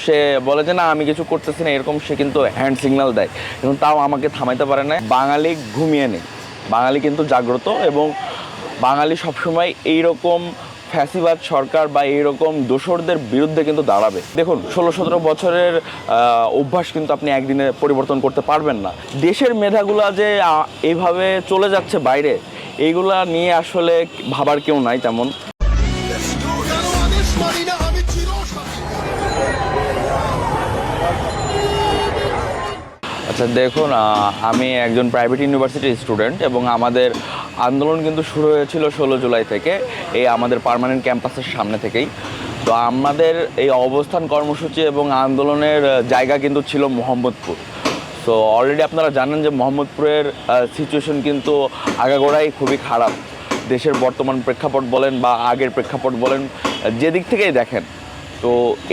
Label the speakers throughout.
Speaker 1: সে বলে যে না আমি কিছু করতেছি না, এরকম সে কিন্তু হ্যান্ড সিগন্যাল দেয়, এবং তাও আমাকে থামাইতে পারে না। বাঙালি ঘুমিয়ে নেই, বাঙালি কিন্তু জাগ্রত, এবং বাঙালি সবসময় এইরকম ফ্যাসিবাদ সরকার বা এইরকম দোসরদের বিরুদ্ধে কিন্তু দাঁড়াবে। দেখুন 16-17 বছরের অভ্যাস কিন্তু আপনি একদিনে পরিবর্তন করতে পারবেন না। দেশের মেধাগুলা যে এইভাবে চলে যাচ্ছে বাইরে, এইগুলা নিয়ে আসলে ভাবার কেউ নাই তেমন। আচ্ছা দেখুন, আমি একজন প্রাইভেট ইউনিভার্সিটির স্টুডেন্ট, এবং আমাদের আন্দোলন কিন্তু শুরু হয়েছিল 16 জুলাই থেকে, এই আমাদের পার্মানেন্ট ক্যাম্পাসের সামনে থেকেই। তো আমাদের এই অবস্থান কর্মসূচি এবং আন্দোলনের জায়গা কিন্তু ছিল মোহাম্মদপুর। তো অলরেডি আপনারা জানেন যে মোহাম্মদপুরের সিচুয়েশন কিন্তু আগাগোড়াই খুবই খারাপ। দেশের বর্তমান প্রেক্ষাপট বলেন বা আগের প্রেক্ষাপট বলেন, যেদিক থেকেই দেখেন। তো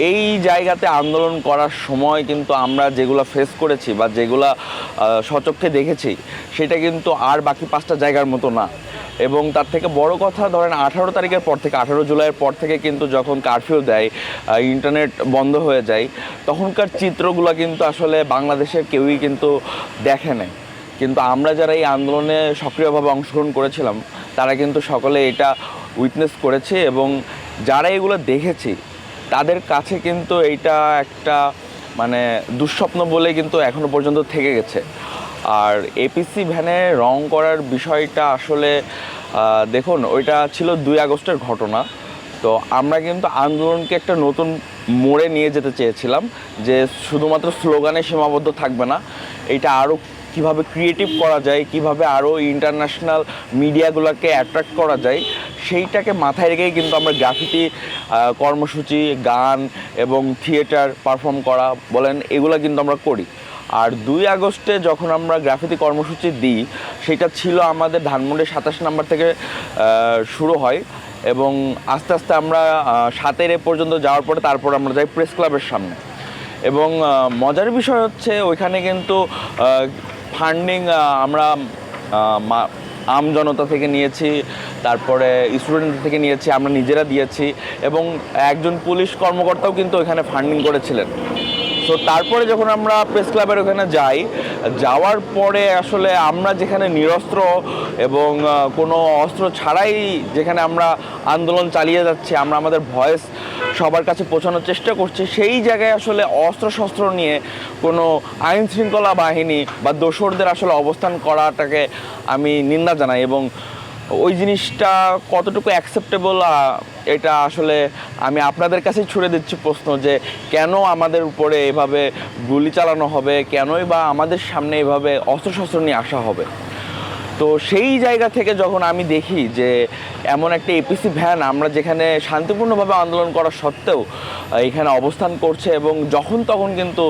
Speaker 1: এই জায়গাতে আন্দোলন করার সময় কিন্তু আমরা যেগুলো ফেস করেছি বা যেগুলো সচক্ষে দেখেছি, সেটা কিন্তু আর বাকি 5টা জায়গার মতো না। এবং তার থেকে বড় কথা, ধরেন 18 তারিখের পর থেকে, 18 জুলাইয়ের পর থেকে কিন্তু যখন কারফিউ দেয়, ইন্টারনেট বন্ধ হয়ে যায়, তখনকার চিত্রগুলো কিন্তু আসলে বাংলাদেশের কেউই কিন্তু দেখে নেয়। কিন্তু আমরা যারা এই আন্দোলনে সক্রিয়ভাবে অংশগ্রহণ করেছিলাম, তারা কিন্তু সকলে এটা উইটনেস করেছে, এবং যারা এগুলো দেখেছি তাদের কাছে কিন্তু এইটা একটা মানে দুঃস্বপ্ন বলে কিন্তু এখনও পর্যন্ত থেকে গেছে। আর এপিসি ভ্যানে রং করার বিষয়টা আসলে দেখুন, ওইটা ছিল 2 আগস্টের ঘটনা। তো আমরা কিন্তু আন্দোলনকে একটা নতুন মোড়ে নিয়ে যেতে চেয়েছিলাম, যে শুধুমাত্র স্লোগানে সীমাবদ্ধ থাকবে না, এটা আরও কীভাবে ক্রিয়েটিভ করা যায়, কিভাবে আরও ইন্টারন্যাশনাল মিডিয়াগুলোকে অ্যাট্রাক্ট করা যায়, সেইটাকে মাথায় রেখেই কিন্তু আমরা গ্রাফিতি কর্মসূচি, গান এবং থিয়েটার পারফর্ম করা বলেন, এগুলো কিন্তু আমরা করি। আর 2 আগস্টে যখন আমরা গ্রাফিতি কর্মসূচি দিই, সেটা ছিল আমাদের ধানমন্ডি 27 নম্বর থেকে শুরু হয়, এবং আস্তে আস্তে আমরা 7 পর্যন্ত যাওয়ার পরে তারপর আমরা যাই প্রেস ক্লাবের সামনে। এবং মজার বিষয় হচ্ছে, ওইখানে কিন্তু ফান্ডিং আমরা আম জনতা থেকে নিয়েছি, তারপরে স্টুডেন্ট থেকে নিয়েছি, আমরা নিজেরা দিয়েছি, এবং একজন পুলিশ কর্মকর্তাও কিন্তু ওইখানে ফান্ডিং করেছিলেন। সো তারপরে যখন আমরা প্রেস ক্লাবের ওখানে যাই, যাওয়ার পরে আসলে আমরা যেখানে নিরস্ত্র এবং কোনো অস্ত্র ছাড়াই যেখানে আমরা আন্দোলন চালিয়ে যাচ্ছি, আমরা আমাদের ভয়েস সবার কাছে পৌঁছানোর চেষ্টা করছি, সেই জায়গায় আসলে অস্ত্রশস্ত্র নিয়ে কোনো আইন শৃঙ্খলা বাহিনী বা দোসরদের আসলে অবস্থান করাটাকে আমি নিন্দা জানাই। এবং ওই জিনিসটা কতটুকু অ্যাকসেপ্টেবল, এটা আসলে আমি আপনাদের কাছেই ছুড়ে দিচ্ছি প্রশ্ন, যে কেন আমাদের উপরে এভাবে গুলি চালানো হবে, কেনই বা আমাদের সামনে এভাবে অস্ত্রশস্ত্র নিয়ে আসা হবে। তো সেই জায়গা থেকে যখন আমি দেখি যে এমন একটা এপিসি ভ্যান, আমরা যেখানে শান্তিপূর্ণভাবে আন্দোলন করা সত্ত্বেও এখানে অবস্থান করছে, এবং যখন তখন কিন্তু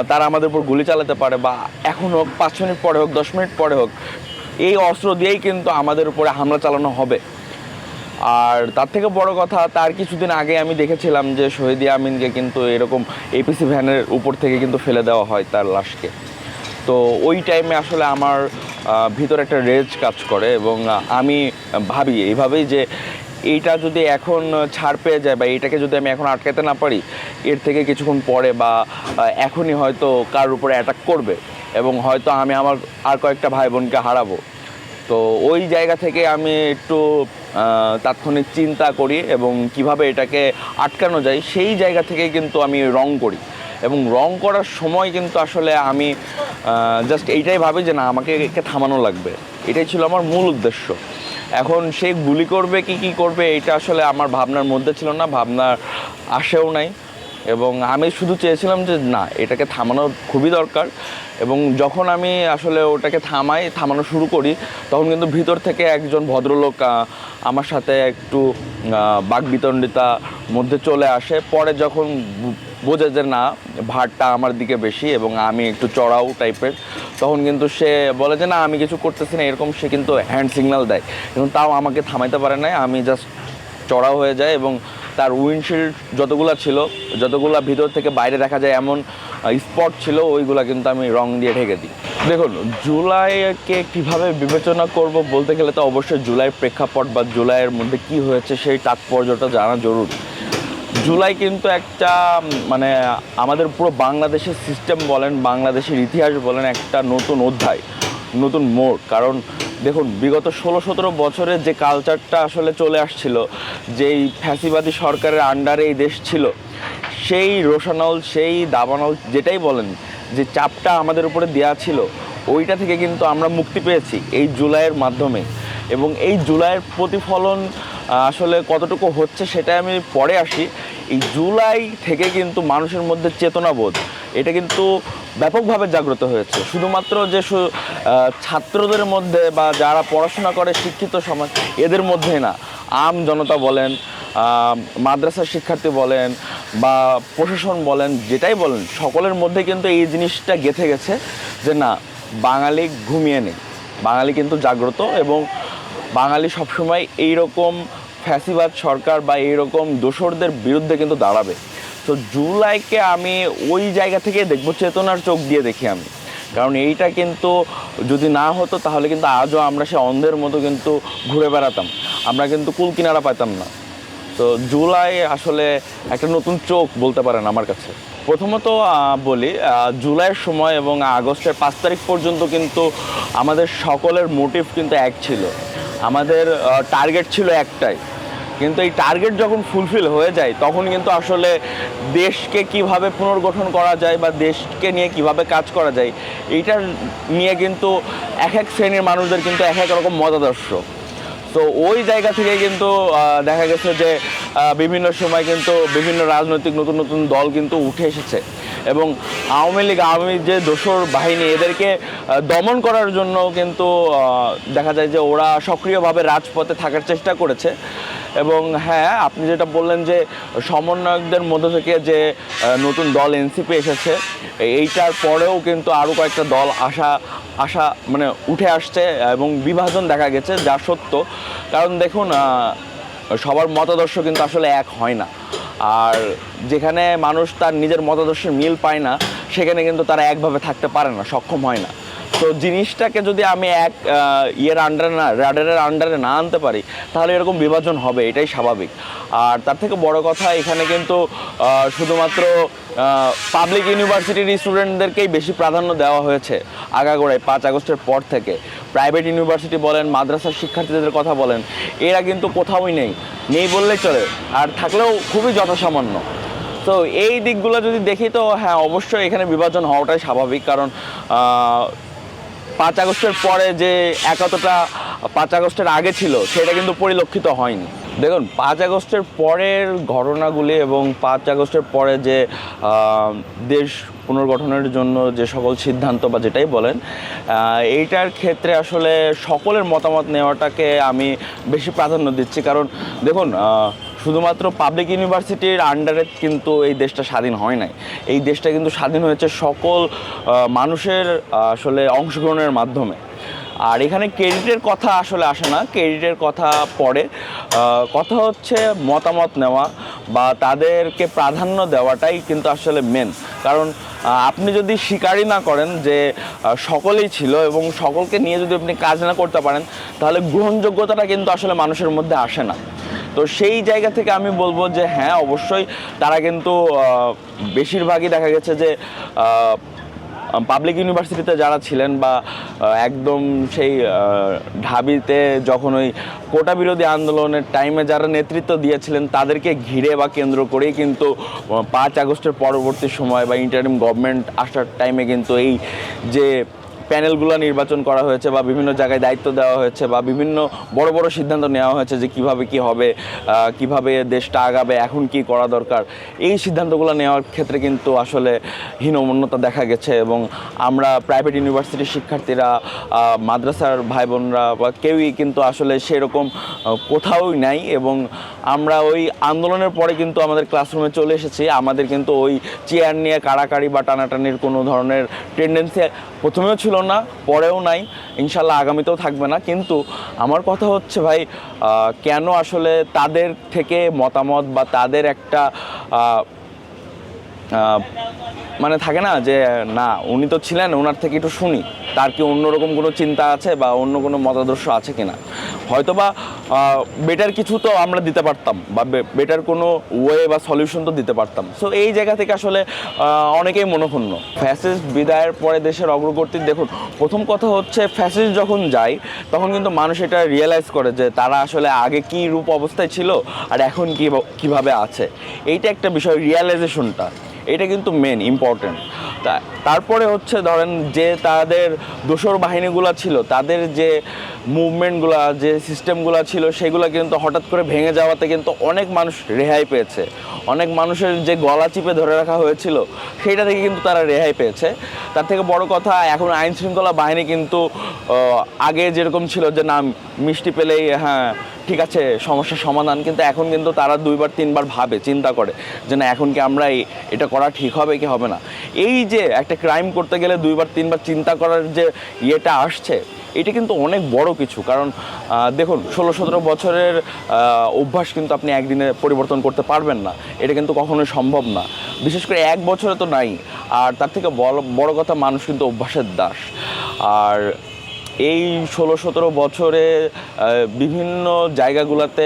Speaker 1: তারা আমাদের উপর গুলি চালাতে পারে, বা এখন হোক, 5 মিনিট পরে হোক, 10 মিনিট পরে হোক, এই অস্ত্র দিয়েই কিন্তু আমাদের উপরে হামলা চালানো হবে। আর তার থেকে বড় কথা, তার কিছুদিন আগে আমি দেখেছিলাম যে শহীদ ইয়ামিনকে কিন্তু এরকম এপিসি ভ্যানের উপর থেকে কিন্তু ফেলে দেওয়া হয় তার লাশকে। তো ওই টাইমে আসলে আমার ভিতরে একটা রেজ কাজ করে, এবং আমি ভাবি এইভাবেই যে এইটা যদি এখন ছাড় পেয়ে যায়, বা এইটাকে যদি আমি এখন আটকাতে না পারি, এর থেকে কিছুক্ষণ পরে বা এখনই হয়তো কার উপরে অ্যাটাক করবে, এবং হয়তো আমি আমার আর কয়েকটা ভাই বোনকে হারাবো। তো ওই জায়গা থেকে আমি একটু তাৎক্ষণিক চিন্তা করি, এবং কিভাবে এটাকে আটকানো যায় সেই জায়গা থেকে কিন্তু আমি রং করি। এবং রং করার সময় কিন্তু আসলে আমি জাস্ট এইটাই ভাবি যে না, আমাকে একে থামানো লাগবে, এটাই ছিল আমার মূল উদ্দেশ্য। এখন সে গুলি করবে কি করবে, এটা আসলে আমার ভাবনার মধ্যে ছিল না, ভাবনার আসেও নাই। এবং আমি শুধু চেয়েছিলাম যে না, এটাকে থামানো খুবই দরকার। এবং যখন আমি আসলে ওটাকে থামানো শুরু করি, তখন কিন্তু ভিতর থেকে একজন ভদ্রলোক আমার সাথে একটু বাকবিতণ্ডিতার মধ্যে চলে আসে। পরে যখন বোঝে যে না, ভারটা আমার দিকে বেশি এবং আমি একটু চড়াও টাইপের, তখন কিন্তু সে বলে যে না আমি কিছু করতেছি না, এরকম সে কিন্তু হ্যান্ড সিগন্যাল দেয়, কিন্তু তাও আমাকে থামাইতে পারে না। আমি জাস্ট চড়াও হয়ে যায়, এবং তার উইন্ডশিল্ড যতগুলা ভিতর থেকে বাইরে দেখা যায় এমন স্পট ছিল, ওইগুলা কিন্তু আমি রং দিয়ে ঢেকে দিই। দেখুন, জুলাইকে কিভাবে বিবেচনা করব বলতে গেলে তো অবশ্যই জুলাইয়ের প্রেক্ষাপট বা জুলাইয়ের মধ্যে কি হয়েছে সেই তাৎপর্যটা জানা জরুরি। জুলাই কিন্তু একটা মানে আমাদের পুরো বাংলাদেশের সিস্টেম বলেন, বাংলাদেশের ইতিহাস বলেন, একটা নতুন অধ্যায়, নতুন মোড়। কারণ দেখুন, বিগত 16-17 বছরের যে কালচারটা আসলে চলে আসছিল, যেই ফ্যাসিবাদী সরকারের আন্ডারে এই দেশ ছিল, সেই রোশানল, সেই দাবানল, যেটাই বলেন, যে চাপটা আমাদের উপরে দেওয়া ছিল, ওইটা থেকে কিন্তু আমরা মুক্তি পেয়েছি এই জুলাইয়ের মাধ্যমে। এবং এই জুলাইয়ের প্রতিফলন আসলে কতটুকু হচ্ছে সেটা আমি পরে আসি। এই জুলাই থেকে কিন্তু মানুষের মধ্যে চেতনাবোধ, এটা কিন্তু ব্যাপকভাবে জাগ্রত হয়েছে। শুধুমাত্র যে ছাত্রদের মধ্যে বা যারা পড়াশোনা করে শিক্ষিত সমাজ, এদের মধ্যে না, আম জনতা বলেন, মাদ্রাসার শিক্ষার্থী বলেন বা প্রশাসন বলেন, যেটাই বলেন, সকলের মধ্যে কিন্তু এই জিনিসটা গেঁথে গেছে যে না, বাঙালি ঘুমিয়ে নেই, বাঙালি কিন্তু জাগ্রত। এবং বাঙালি সবসময় এইরকম ফ্যাসিবাদ সরকার বা এইরকম দোসরদের বিরুদ্ধে কিন্তু দাঁড়াবে। তো জুলাইকে আমি ওই জায়গা থেকে দেখবো, চেতনার চোখ দিয়ে দেখি আমি। কারণ এইটা কিন্তু যদি না হতো তাহলে কিন্তু আজও আমরা সে অন্ধের মতো কিন্তু ঘুরে বেড়াতাম, আমরা কিন্তু কুল কিনারা পাইতাম না। তো জুলাই আসলে একটা নতুন চোখ বলতে পারেন আমার কাছে। প্রথমত বলি, জুলাইয়ের সময় এবং আগস্টের 5 তারিখ পর্যন্ত কিন্তু আমাদের সকলের মোটিভ কিন্তু এক ছিল, আমাদের টার্গেট ছিল একটাই। কিন্তু এই টার্গেট যখন ফুলফিল হয়ে যায়, তখন কিন্তু আসলে দেশকে কিভাবে পুনর্গঠন করা যায় বা দেশকে নিয়ে কিভাবে কাজ করা যায়, এইটার নিয়ে কিন্তু এক এক শ্রেণীর মানুষদের কিন্তু এক এক রকম মতাদর্শ। তো ওই জায়গা থেকে কিন্তু দেখা গেছে যে বিভিন্ন সময় কিন্তু বিভিন্ন রাজনৈতিক নতুন নতুন দল কিন্তু উঠে এসেছে এবং আওয়ামী লীগ, আওয়ামী যে দোসর বাহিনী, এদেরকে দমন করার জন্য কিন্তু দেখা যায় যে ওরা সক্রিয়ভাবে রাজপথে থাকার চেষ্টা করেছে। এবং হ্যাঁ, আপনি যেটা বললেন যে সমন্বয়কদের মধ্য থেকে যে নতুন দল এনসিপি এসেছে, এইটার পরেও কিন্তু আরও কয়েকটা দল আসা মানে উঠে আসছে এবং বিভাজন দেখা গেছে, যা সত্য। কারণ দেখুন, সবার মতাদর্শ কিন্তু আসলে এক হয় না, আর যেখানে মানুষ তার নিজের মতাদর্শের মিল পায় না, সেখানে কিন্তু তারা একভাবে থাকতে পারে না, সক্ষম হয় না। তো জিনিসটাকে যদি আমি এক ইয়ের আন্ডারে না, রাডারের আন্ডারে না আনতে পারি, তাহলে এরকম বিভাজন হবে, এটাই স্বাভাবিক। আর তার থেকে বড় কথা, এখানে কিন্তু শুধুমাত্র পাবলিক ইউনিভার্সিটির স্টুডেন্টদেরকেই বেশি প্রাধান্য দেওয়া হয়েছে আগাগোড়ায় 5 আগস্টের পর থেকে। প্রাইভেট ইউনিভার্সিটি বলেন, মাদ্রাসার শিক্ষার্থীদের কথা বলেন, এরা কিন্তু কোথাওই নেই বললেই চলে, আর থাকলেও খুবই যথাসামান্য। তো এই দিকগুলো যদি দেখি, তো হ্যাঁ, অবশ্যই এখানে বিভাজন হওয়াটাই স্বাভাবিক। কারণ 5 আগস্টের পরে যে একতাটা 5 আগস্টের আগে ছিল, সেটা কিন্তু পরিলক্ষিত হয়নি। দেখুন, 5 আগস্টের পরের ঘটনাগুলি এবং 5 আগস্টের পরে যে দেশ পুনর্গঠনের জন্য যে সকল সিদ্ধান্ত বা যেটাই বলেন, এইটার ক্ষেত্রে আসলে সকলের মতামত নেওয়াটাকে আমি বেশি প্রাধান্য দিচ্ছি। কারণ দেখুন, শুধুমাত্র পাবলিক ইউনিভার্সিটির আন্ডারে কিন্তু এই দেশটা স্বাধীন হয় নাই, এই দেশটা কিন্তু স্বাধীন হয়েছে সকল মানুষের আসলে অংশগ্রহণের মাধ্যমে। আর এখানে ক্রেডিটের কথা আসলে আসে না, ক্রেডিটের কথা পরে, কথা হচ্ছে মতামত নেওয়া বা তাদেরকে প্রাধান্য দেওয়াটাই কিন্তু আসলে মেন। কারণ আপনি যদি স্বীকারই না করেন যে সকলেই ছিল এবং সকলকে নিয়ে যদি আপনি কাজ না করতে পারেন, তাহলে গ্রহণযোগ্যতাটা কিন্তু আসলে মানুষের মধ্যে আসে না। তো সেই জায়গা থেকে আমি বলবো যে হ্যাঁ, অবশ্যই তারা কিন্তু বেশিরভাগই দেখা গেছে যে পাবলিক ইউনিভার্সিটিতে যারা ছিলেন বা একদম সেই ঢাবিতে যখন ওই কোটা বিরোধী আন্দোলনের টাইমে যারা নেতৃত্ব দিয়েছিলেন, তাদেরকে ঘিরে বা কেন্দ্র করেই কিন্তু 5 আগস্টের পরবর্তী সময় বা ইন্টারিম গভর্নমেন্ট আসার টাইমে কিন্তু এই যে প্যানেলগুলো নির্বাচন করা হয়েছে বা বিভিন্ন জায়গায় দায়িত্ব দেওয়া হয়েছে বা বিভিন্ন বড় বড় সিদ্ধান্ত নেওয়া হয়েছে যে কিভাবে কি হবে, কিভাবে দেশটা আগাবে, এখন কি করা দরকার, এই সিদ্ধান্তগুলো নেওয়ার ক্ষেত্রে কিন্তু আসলে হীনমন্যতা দেখা গেছে। এবং আমরা প্রাইভেট ইউনিভার্সিটির শিক্ষার্থীরা, মাদ্রাসার ভাই বোনরা বা কেউই কিন্তু আসলে সেরকম কোথাওই নাই। এবং আমরা ওই আন্দোলনের পরে কিন্তু আমাদের ক্লাসরুমে চলে এসেছি, আমাদের কিন্তু ওই চেয়ার নিয়ে কাড়াকাড়ি বা টানাটানির কোনো ধরনের টেন্ডেন্সি প্রথমেও ছিল না, পরেও নাই, ইনশাল্লাহ আগামীতেও থাকবে না। কিন্তু আমার কথা হচ্ছে ভাই, কেন আসলে তাদের থেকে মতামত বা তাদের একটা আহ, মানে থাকে না যে না উনি তো ছিলেন, ওনার থেকে একটু শুনি তার কি অন্যরকম কোনো চিন্তা আছে বা অন্য কোনো মতাদর্শ আছে কিনা, হয়তো বা বেটার কিছু তো আমরা দিতে পারতাম বা বেটার কোনো ওয়ে বা সলিউশন তো দিতে পারতাম। সো এই জায়গা থেকে আসলে অনেকেই মনোক্ষুণ্ণ। ফ্যাসিস্ট বিদায়ের পরে দেশের অগ্রগতি দেখুন, প্রথম কথা হচ্ছে ফ্যাসিস্ট যখন যায় তখন কিন্তু মানুষ এটা রিয়েলাইজ করে যে তারা আসলে আগে কী রূপ অবস্থায় ছিল আর এখন কীভাবে আছে। এইটা একটা বিষয়, রিয়েলাইজেশনটা এটা কিন্তু মেন ইম্পর্টেন্ট। তারপরে হচ্ছে ধরেন যে তাদের দোসর বাহিনীগুলো ছিল, তাদের যে মুভমেন্টগুলো, যে সিস্টেমগুলো ছিল, সেগুলো কিন্তু হঠাৎ করে ভেঙে যাওয়াতে কিন্তু অনেক মানুষ রেহাই পেয়েছে। অনেক মানুষের যে গলা চিপে ধরে রাখা হয়েছিল সেইটা থেকে কিন্তু তারা রেহাই পেয়েছে। তার থেকে বড় কথা, এখন আইন শৃঙ্খলা বাহিনী কিন্তু আগে যেরকম ছিল যে না মিষ্টি পেলেই হ্যাঁ ঠিক আছে সমস্যার সমাধান, কিন্তু এখন কিন্তু তারা 2বার 3বার ভাবে, চিন্তা করে যে না এখন কি আমরা এটা করা ঠিক হবে কি হবে না। এই যে একটা ক্রাইম করতে গেলে 2বার 3বার চিন্তা করার যে ইয়েটা আসছে, এটা কিন্তু অনেক বড় কিছু। কারণ দেখুন 16-17 বছরের অভ্যাস কিন্তু আপনি একদিনে পরিবর্তন করতে পারবেন না, এটা কিন্তু কখনোই সম্ভব না, বিশেষ করে 1 বছরে তো নাই। আর তার থেকে বড় কথা, মানুষ কিন্তু অভ্যাসের দাস। আর এই 16-17 বছরে বিভিন্ন জায়গাগুলোতে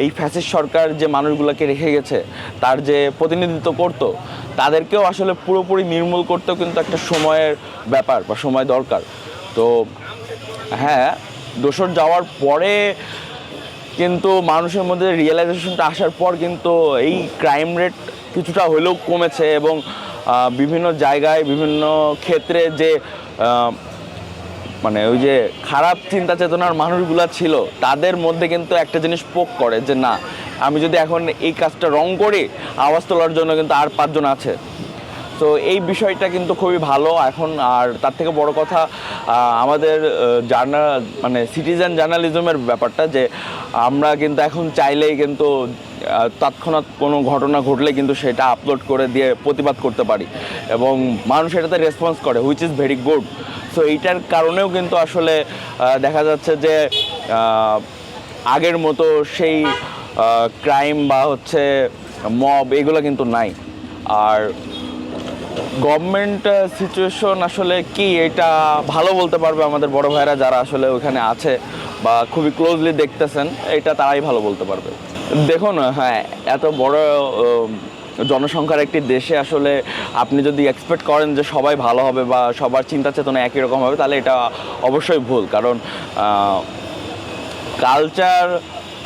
Speaker 1: এই ফ্যাসিস্ট সরকার যে মানুষগুলোকে রেখে গেছে, তার যে প্রতিনিধিত্ব করতো, তাদেরকেও আসলে পুরোপুরি নির্মূল করতেও কিন্তু একটা সময়ের ব্যাপার বা সময় দরকার। তো হ্যাঁ, দোসর যাওয়ার পরে কিন্তু মানুষের মধ্যে রিয়েলাইজেশনটা আসার পর কিন্তু এই ক্রাইম রেট কিছুটা হলেও কমেছে এবং বিভিন্ন জায়গায় বিভিন্ন ক্ষেত্রে যে মানে ওই যে খারাপ চিন্তা চেতনার মানুষগুলো ছিল, তাদের মধ্যে কিন্তু একটা জিনিস পোক করে যে না আমি যদি এখন এই কাজটা রং করি, আওয়াজ তোলার জন্য কিন্তু আর 5 জন আছে। তো এই বিষয়টা কিন্তু খুবই ভালো এখন। আর তার থেকে বড় কথা, আমাদের মানে সিটিজেন জার্নালিজমের ব্যাপারটা, যে আমরা কিন্তু এখন চাইলেই কিন্তু তৎক্ষণাৎ কোনো ঘটনা ঘটলে কিন্তু সেটা আপলোড করে দিয়ে প্রতিবাদ করতে পারি এবং মানুষ এটাতে রেসপন্স করে, which is very good. So এইটার কারণেও কিন্তু আসলে দেখা যাচ্ছে যে আগের মতো সেই ক্রাইম বা হচ্ছে মব এগুলো কিন্তু নাই। আর গভর্নমেন্ট সিচুয়েশন আসলে কি, এটা ভালো বলতে পারবে আমাদের বড় ভাইরা যারা আসলে ওখানে আছে বা খুবই ক্লোজলি দেখতেছেন, এটা তারাই ভালো বলতে পারবে। দেখুন হ্যাঁ, এত বড় জনসংখ্যার একটি দেশে আসলে আপনি যদি এক্সপেক্ট করেন যে সবাই ভালো হবে বা সবার চিন্তা চেতনা একই রকম হবে, তাহলে এটা অবশ্যই ভুল। কারণ কালচার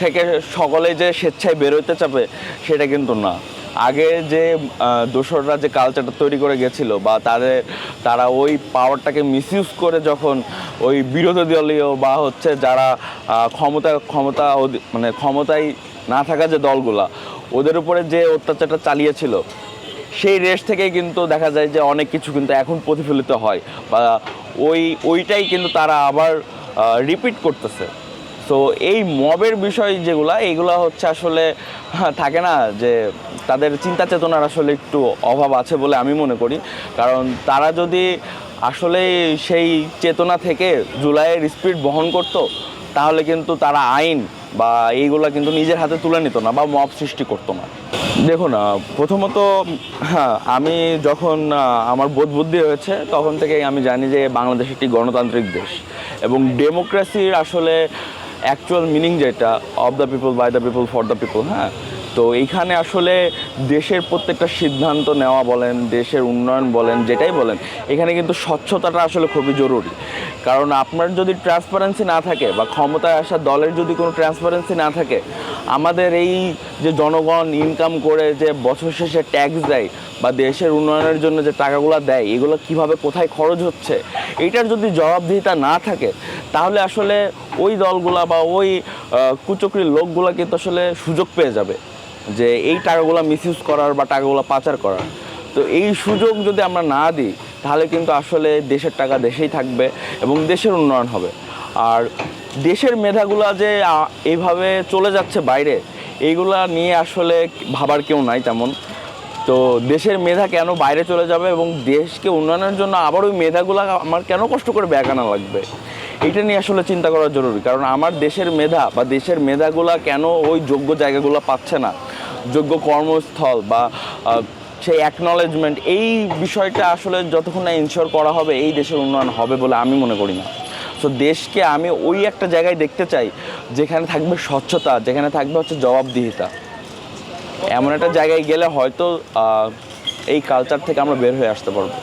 Speaker 1: থেকে সকলে যে স্বেচ্ছায় বেরোতে চাবে সেটা কিন্তু না। আগে যে দোসররা যে কালচারটা তৈরি করে গেছিল বা তারা ওই পাওয়ারটাকে মিসইউজ করে যখন ওই বিরোধী দলীয় বা হচ্ছে যারা মানে ক্ষমতায় না থাকা যে দলগুলা, ওদের উপরে যে অত্যাচারটা চালিয়েছিল, সেই রেশ থেকেই কিন্তু দেখা যায় যে অনেক কিছু কিন্তু এখন প্রতিফলিত হয় বা ওইটাই কিন্তু তারা আবার রিপিট করতেছে। সো এই মবের বিষয় যেগুলা, এইগুলা হচ্ছে আসলে থাকে না যে তাদের চিন্তা চেতনার আসলে একটু অভাব আছে বলে আমি মনে করি। কারণ তারা যদি আসলে সেই চেতনা থেকে জুলাইয়ের স্পিড বহন করতো, তাহলে কিন্তু তারা আইন বা এইগুলা কিন্তু নিজের হাতে তুলে নিত না বা মব সৃষ্টি করতো না। দেখুন প্রথমত হ্যাঁ, আমি যখন আমার বোধ বুদ্ধি হয়েছে তখন থেকেই আমি জানি যে বাংলাদেশ একটি গণতান্ত্রিক দেশ এবং ডেমোক্রেসির আসলে অ্যাকচুয়াল মিনিং যেটা, of the people, by the people, for the people. হ্যাঁ, তো এইখানে আসলে দেশের প্রত্যেকটা সিদ্ধান্ত নেওয়া বলেন, দেশের উন্নয়ন বলেন, যেটাই বলেন, এখানে কিন্তু স্বচ্ছতাটা আসলে খুবই জরুরি। কারণ আপনার যদি ট্রান্সপারেন্সি না থাকে বা ক্ষমতায় আসা দলের যদি কোনো ট্রান্সপারেন্সি না থাকে, আমাদের এই যে জনগণ ইনকাম করে যে বছর শেষে ট্যাক্স দেয় বা দেশের উন্নয়নের জন্য যে টাকাগুলো দেয়, এগুলো কিভাবে কোথায় খরচ হচ্ছে, এইটার যদি জবাবদিহিতা না থাকে, তাহলে আসলে ওই দলগুলা বা ওই কুচক্রী লোকগুলা কিন্তু আসলে সুযোগ পেয়ে যাবে যে এই টাকাগুলো মিসইউজ করার বা টাকাগুলো পাচার করার। তো এই সুযোগ যদি আমরা না দিই, তাহলে কিন্তু আসলে দেশের টাকা দেশেই থাকবে এবং দেশের উন্নয়ন হবে। আর দেশের মেধাগুলা যে এইভাবে চলে যাচ্ছে বাইরে, এইগুলা নিয়ে আসলে ভাবার কেউ নাই তেমন। তো দেশের মেধা কেন বাইরে চলে যাবে এবং দেশকে উন্নয়নের জন্য আবার ওই মেধাগুলো আমার কেন কষ্ট করে ব্যাক আনা লাগবে, এইটা নিয়ে আসলে চিন্তা করা জরুরি। কারণ আমার দেশের মেধা বা দেশের মেধাগুলা কেন ওই যোগ্য জায়গাগুলো পাচ্ছে না, যোগ্য কর্মস্থল বা সেই অ্যাকনলেজমেন্ট, এই বিষয়টা আসলে যতক্ষণ না ইনশিওর করা হবে এই দেশের উন্নয়ন হবে বলে আমি মনে করি না। সো দেশকে আমি ওই একটা জায়গায় দেখতে চাই যেখানে থাকবে স্বচ্ছতা, যেখানে থাকবে হচ্ছে জবাবদিহিতা। এমন একটা জায়গায় গেলে হয়তো এই কালচার থেকে আমরা বের হয়ে আসতে পারবো।